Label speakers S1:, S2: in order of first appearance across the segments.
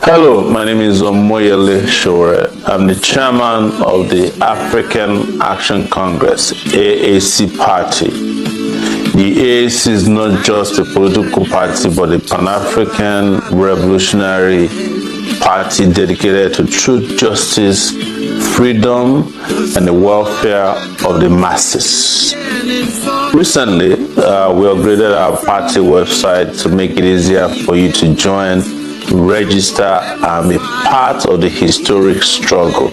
S1: Hello, my name is Omoyele Sowore. I'm the chairman of the African Action Congress, AAC Party. The AAC is not just a political party, but a Pan-African revolutionary party dedicated to truth, justice, freedom, and the welfare of the masses. Recently, we upgraded our party website to make it easier for you to join, register, and be part of the historic struggle.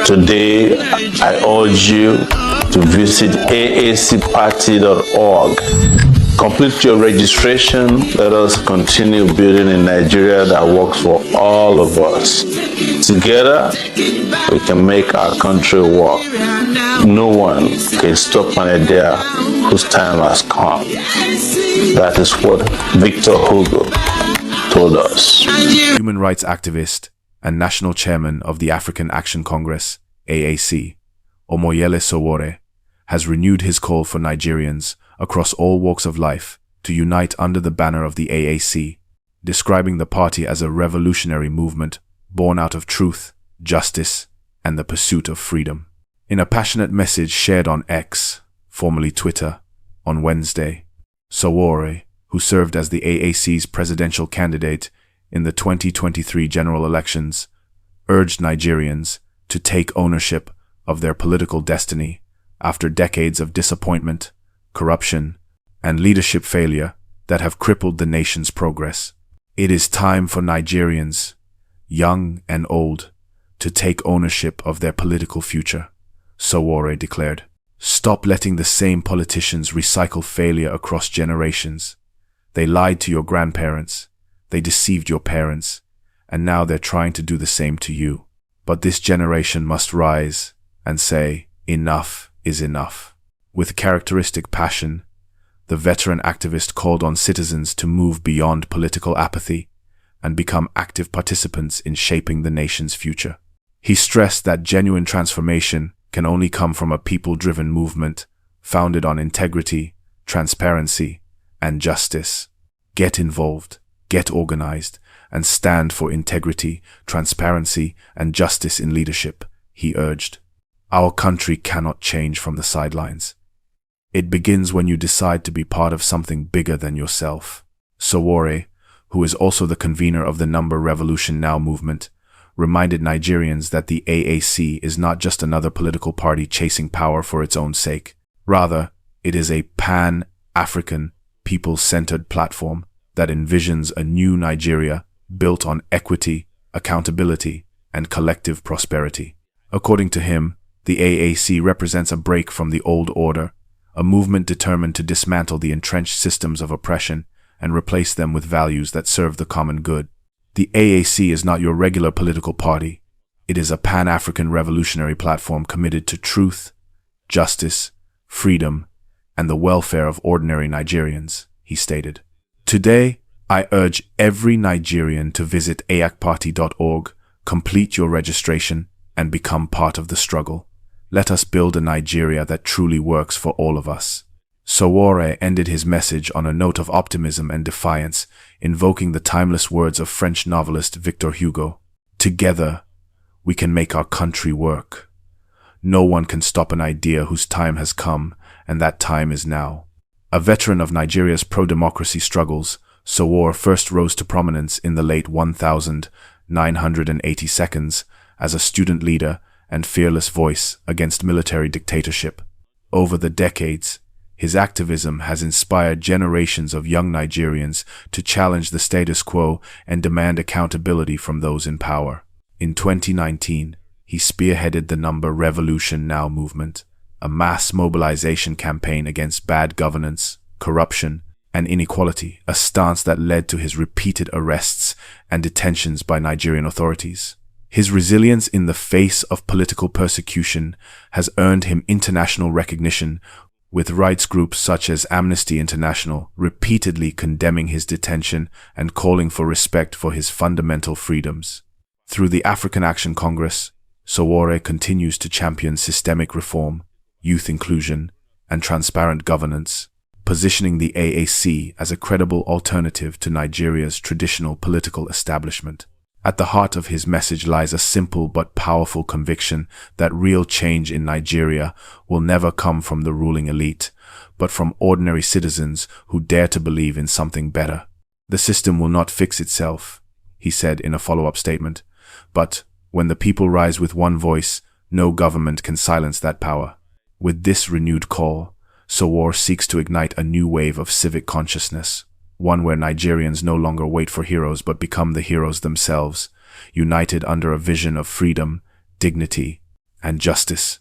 S1: Today, I urge you to visit aacparty.org. Complete your registration. Let us continue building a Nigeria that works for all of us. Together, we can make our country work. No one can stop an idea whose time has come. That is what Victor Hugo told us.
S2: Human rights activist and national chairman of the African Action Congress, AAC, Omoyele Sowore, has renewed his call for Nigerians across all walks of life to unite under the banner of the AAC, describing the party as a revolutionary movement born out of truth, justice, and the pursuit of freedom. In a passionate message shared on X, formerly Twitter, on Wednesday, Sowore, who served as the AAC's presidential candidate in the 2023 general elections, urged Nigerians to take ownership of their political destiny after decades of disappointment, corruption, and leadership failure that have crippled the nation's progress. It is time for Nigerians, young and old, to take ownership of their political future, Sowore declared. Stop letting the same politicians recycle failure across generations. They lied to your grandparents, they deceived your parents, and now they're trying to do the same to you. But this generation must rise and say, enough is enough. With characteristic passion, the veteran activist called on citizens to move beyond political apathy and become active participants in shaping the nation's future. He stressed that genuine transformation can only come from a people-driven movement founded on integrity, transparency, and justice. Get involved, get organized, and stand for integrity, transparency, and justice in leadership, he urged. Our country cannot change from the sidelines. It begins when you decide to be part of something bigger than yourself. Sowore, who is also the convener of the RevolutionNow movement, reminded Nigerians that the AAC is not just another political party chasing power for its own sake. Rather, it is a pan-African, people-centered platform that envisions a new Nigeria built on equity, accountability, and collective prosperity. According to him, the AAC represents a break from the old order, a movement determined to dismantle the entrenched systems of oppression and replace them with values that serve the common good. The AAC is not your regular political party. It is a pan-African revolutionary platform committed to truth, justice, freedom, and the welfare of ordinary Nigerians, he stated. Today, I urge every Nigerian to visit aacparty.org, complete your registration, and become part of the struggle. Let us build a Nigeria that truly works for all of us. Sowore ended his message on a note of optimism and defiance, invoking the timeless words of French novelist Victor Hugo. Together, we can make our country work. No one can stop an idea whose time has come, and that time is now. A veteran of Nigeria's pro-democracy struggles, Sowore first rose to prominence in the late 1982 as a student leader and fearless voice against military dictatorship. Over the decades, his activism has inspired generations of young Nigerians to challenge the status quo and demand accountability from those in power. In 2019, he spearheaded the RevolutionNow movement, a mass mobilization campaign against bad governance, corruption, and inequality, a stance that led to his repeated arrests and detentions by Nigerian authorities. His resilience in the face of political persecution has earned him international recognition, with rights groups such as Amnesty International repeatedly condemning his detention and calling for respect for his fundamental freedoms. Through the African Action Congress, Sowore continues to champion systemic reform, youth inclusion, and transparent governance, positioning the AAC as a credible alternative to Nigeria's traditional political establishment. At the heart of his message lies a simple but powerful conviction that real change in Nigeria will never come from the ruling elite, but from ordinary citizens who dare to believe in something better. The system will not fix itself, he said in a follow-up statement, but when the people rise with one voice, no government can silence that power. With this renewed call, Sowore seeks to ignite a new wave of civic consciousness, one where Nigerians no longer wait for heroes but become the heroes themselves, united under a vision of freedom, dignity, and justice.